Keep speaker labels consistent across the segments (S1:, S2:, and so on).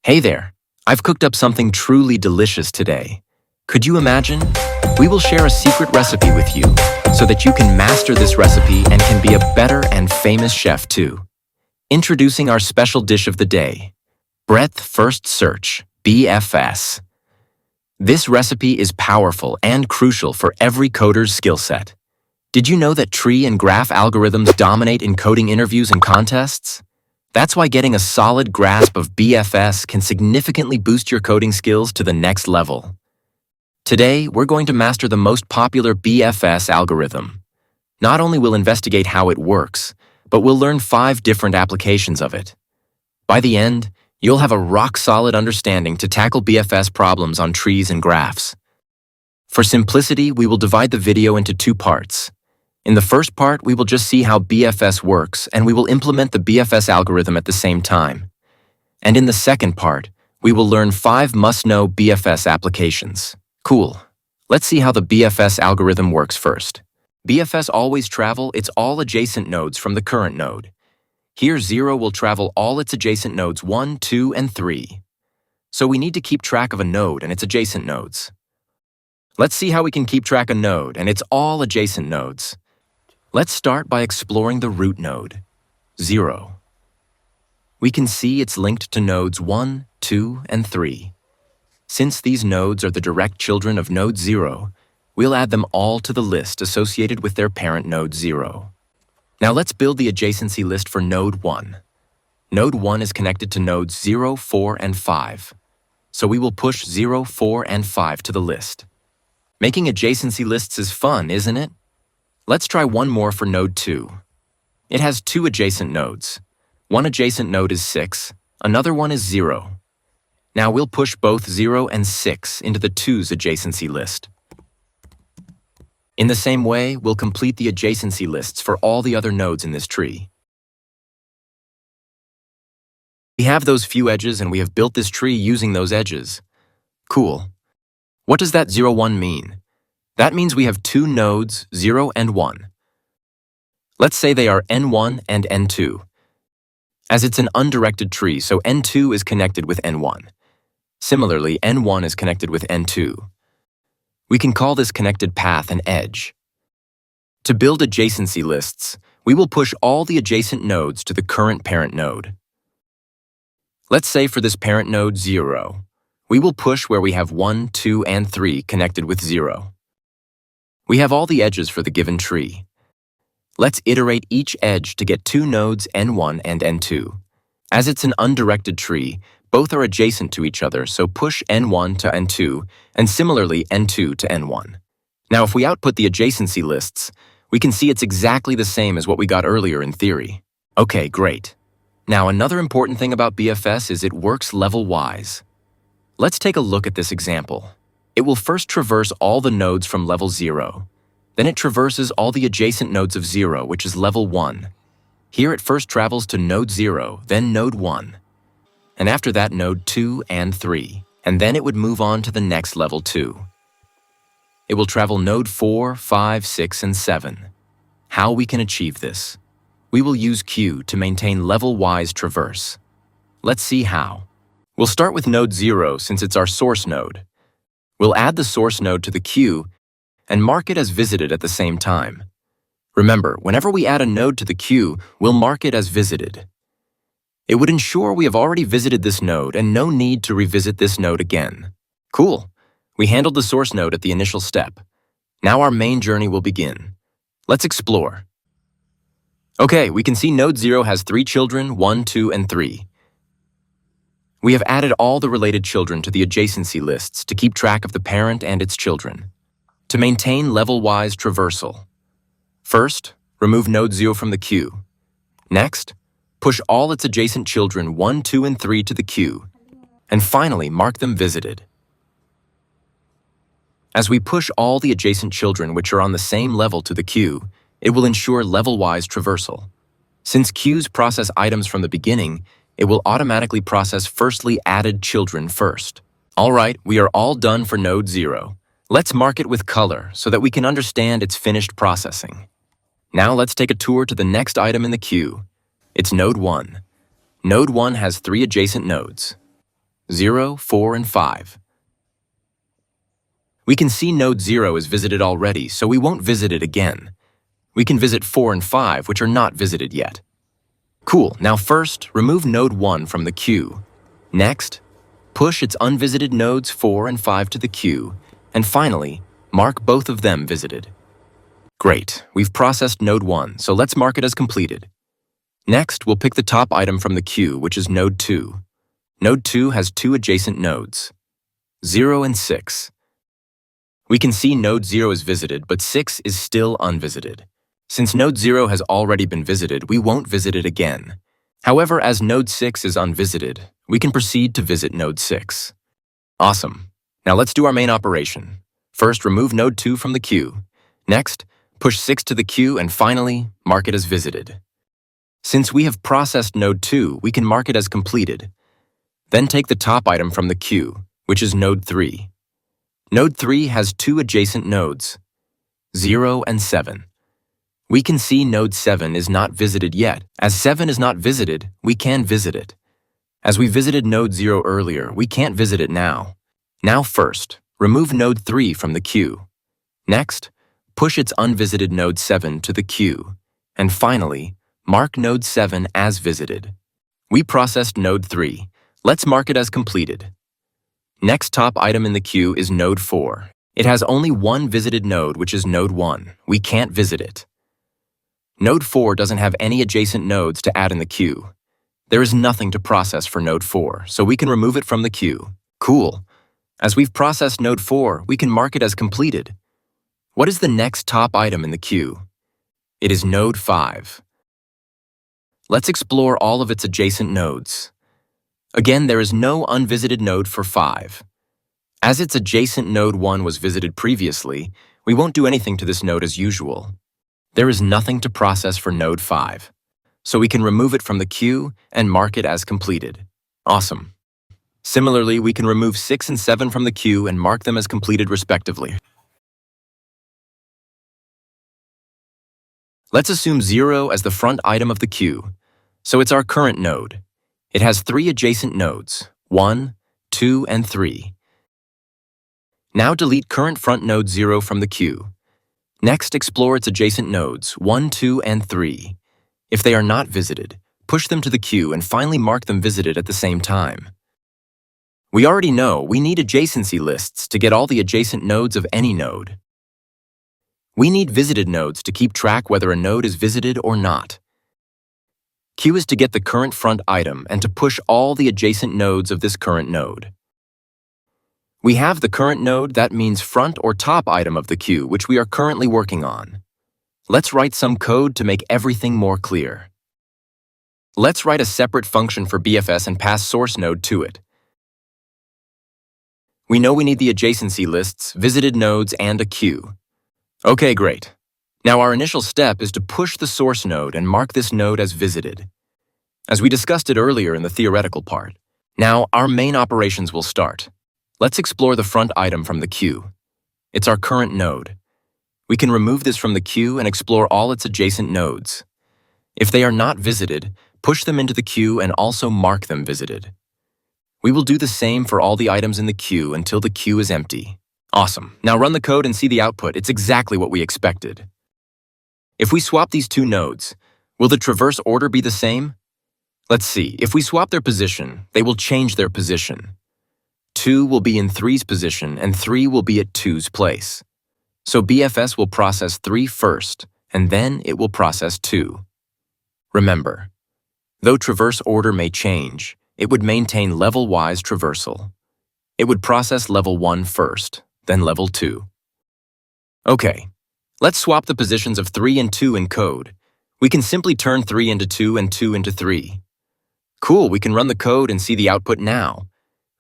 S1: Hey there, I've cooked up something truly delicious today. Could you imagine? We will share a secret recipe with you so that you can master this recipe and can be a better and famous chef too. Introducing our special dish of the day, Breadth First Search, BFS. This recipe is powerful and crucial for every coder's skill set. Did you know that tree and graph algorithms dominate in coding interviews and contests? That's why getting a solid grasp of BFS can significantly boost your coding skills to the next level. Today, we're going to master the most popular BFS algorithm. Not only will investigate how it works, but we'll learn 5 different applications of it. By the end, you'll have a rock-solid understanding to tackle BFS problems on trees and graphs. For simplicity, we will divide the video into 2 parts. In the first part, we will just see how BFS works, and we will implement the BFS algorithm at the same time. And in the second part, we will learn 5 must-know BFS applications. Cool. Let's see how the BFS algorithm works first. BFS always travel its all adjacent nodes from the current node. Here, 0 will travel all its adjacent nodes 1, 2, and 3. So we need to keep track of a node and its adjacent nodes. Let's see how we can keep track of a node and its all adjacent nodes. Let's start by exploring the root node, 0. We can see it's linked to nodes 1, 2, and 3. Since these nodes are the direct children of node 0, we'll add them all to the list associated with their parent node 0. Now let's build the adjacency list for node 1. Node 1 is connected to nodes 0, 4, and 5. So we will push 0, 4, and 5 to the list. Making adjacency lists is fun, isn't it? Let's try one more for node 2. It has 2 adjacent nodes. One adjacent node is 6, another one is 0. Now we'll push both 0 and 6 into the 2's adjacency list. In the same way, we'll complete the adjacency lists for all the other nodes in this tree. We have those few edges and we have built this tree using those edges. Cool. What does that 0, 1 mean? That means we have 2 nodes, 0 and 1. Let's say they are N1 and N2. As it's an undirected tree, so N2 is connected with N1. Similarly, N1 is connected with N2. We can call this connected path an edge. To build adjacency lists, we will push all the adjacent nodes to the current parent node. Let's say for this parent node 0, we will push where we have 1, 2, and 3 connected with 0. We have all the edges for the given tree. Let's iterate each edge to get 2 nodes N1 and N2. As it's an undirected tree, both are adjacent to each other, so push N1 to N2, and similarly N2 to N1. Now if we output the adjacency lists, we can see it's exactly the same as what we got earlier in theory. Okay, great. Now another important thing about BFS is it works level-wise. Let's take a look at this example. It will first traverse all the nodes from level 0. Then it traverses all the adjacent nodes of 0, which is level 1. Here it first travels to node 0, then node 1. And after that, node 2 and 3. And then it would move on to the next level 2. It will travel node 4, 5, 6, and 7. How we can achieve this? We will use Q to maintain level-wise traverse. Let's see how. We'll start with node 0 since it's our source node. We'll add the source node to the queue and mark it as visited at the same time. Remember, whenever we add a node to the queue, we'll mark it as visited. It would ensure we have already visited this node and no need to revisit this node again. Cool. We handled the source node at the initial step. Now our main journey will begin. Let's explore. Okay, we can see node 0 has 3 children, 1, 2, and 3. We have added all the related children to the adjacency lists to keep track of the parent and its children. To maintain level-wise traversal. First, remove node 0 from the queue. Next, push all its adjacent children 1, 2, and 3 to the queue. And finally, mark them visited. As we push all the adjacent children which are on the same level to the queue, it will ensure level-wise traversal. Since queues process items from the beginning, it will automatically process firstly added children first. All right, we are all done for node 0. Let's mark it with color so that we can understand its finished processing. Now let's take a tour to the next item in the queue. It's node 1. Node 1 has 3 adjacent nodes. 0, 4, and 5. We can see node 0 is visited already, so we won't visit it again. We can visit 4 and 5, which are not visited yet. Cool, now first, remove node 1 from the queue. Next, push its unvisited nodes 4 and 5 to the queue, and finally, mark both of them visited. Great, we've processed node 1, so let's mark it as completed. Next, we'll pick the top item from the queue, which is node 2. Node 2 has 2 adjacent nodes, 0 and 6. We can see node 0 is visited, but 6 is still unvisited. Since node 0 has already been visited, we won't visit it again. However, as node 6 is unvisited, we can proceed to visit node 6. Awesome. Now let's do our main operation. First, remove node 2 from the queue. Next, push 6 to the queue, and finally, mark it as visited. Since we have processed node 2, we can mark it as completed. Then take the top item from the queue, which is node 3. Node 3 has 2 adjacent nodes, 0 and 7. We can see node 7 is not visited yet. As 7 is not visited, we can visit it. As we visited node 0 earlier, we can't visit it now. Now first, remove node 3 from the queue. Next, push its unvisited node 7 to the queue. And finally, mark node 7 as visited. We processed node 3. Let's mark it as completed. Next top item in the queue is node 4. It has only one visited node, which is node 1. We can't visit it. Node 4 doesn't have any adjacent nodes to add in the queue. There is nothing to process for node 4, so we can remove it from the queue. Cool. As we've processed node 4, we can mark it as completed. What is the next top item in the queue? It is node 5. Let's explore all of its adjacent nodes. Again, there is no unvisited node for 5. As its adjacent node 1 was visited previously, we won't do anything to this node as usual. There is nothing to process for node 5, so we can remove it from the queue and mark it as completed. Awesome. Similarly, we can remove 6 and 7 from the queue and mark them as completed respectively. Let's assume 0 as the front item of the queue, so it's our current node. It has 3 adjacent nodes, 1, 2, and 3. Now delete current front node 0 from the queue. Next, explore its adjacent nodes, 1, 2, and 3. If they are not visited, push them to the queue and finally mark them visited at the same time. We already know we need adjacency lists to get all the adjacent nodes of any node. We need visited nodes to keep track whether a node is visited or not. Q is to get the current front item and to push all the adjacent nodes of this current node. We have the current node, that means front or top item of the queue, which we are currently working on. Let's write some code to make everything more clear. Let's write a separate function for BFS and pass source node to it. We know we need the adjacency lists, visited nodes, and a queue. Okay, great. Now our initial step is to push the source node and mark this node as visited, as we discussed it earlier in the theoretical part. Now our main operations will start. Let's explore the front item from the queue. It's our current node. We can remove this from the queue and explore all its adjacent nodes. If they are not visited, push them into the queue and also mark them visited. We will do the same for all the items in the queue until the queue is empty. Awesome. Now run the code and see the output. It's exactly what we expected. If we swap these two nodes, will the traverse order be the same? Let's see. If we swap their position, they will change their position. 2 will be in 3's position and 3 will be at 2's place. So BFS will process 3 first, and then it will process 2. Remember, though traverse order may change, it would maintain level-wise traversal. It would process level 1 first, then level 2. Okay, let's swap the positions of 3 and 2 in code. We can simply turn 3 into 2 and 2 into 3. Cool, we can run the code and see the output now.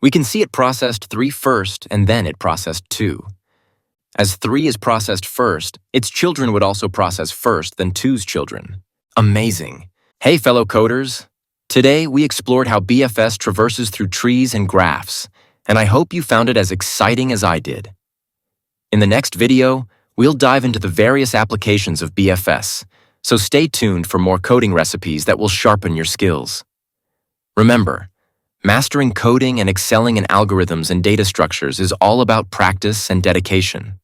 S1: We can see it processed 3 first, and then it processed 2. As 3 is processed first, its children would also process first, then 2's children. Amazing. Hey, fellow coders. Today, we explored how BFS traverses through trees and graphs, and I hope you found it as exciting as I did. In the next video, we'll dive into the various applications of BFS, so stay tuned for more coding recipes that will sharpen your skills. Remember, Mastering coding and excelling in algorithms and data structures is all about practice and dedication.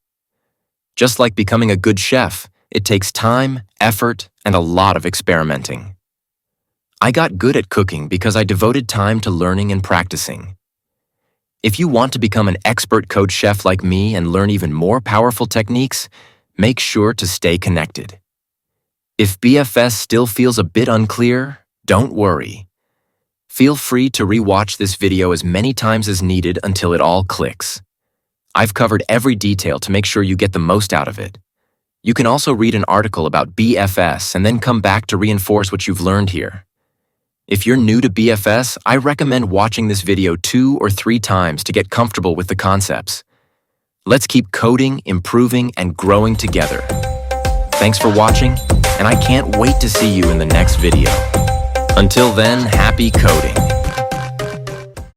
S1: Just like becoming a good chef, it takes time, effort, and a lot of experimenting. I got good at cooking because I devoted time to learning and practicing. If you want to become an expert coach chef like me and learn even more powerful techniques, make sure to stay connected. If BFS still feels a bit unclear, don't worry. Feel free to rewatch this video as many times as needed until it all clicks. I've covered every detail to make sure you get the most out of it. You can also read an article about BFS and then come back to reinforce what you've learned here. If you're new to BFS, I recommend watching this video 2 or 3 times to get comfortable with the concepts. Let's keep coding, improving, and growing together. Thanks for watching, and I can't wait to see you in the next video. Until then, happy coding!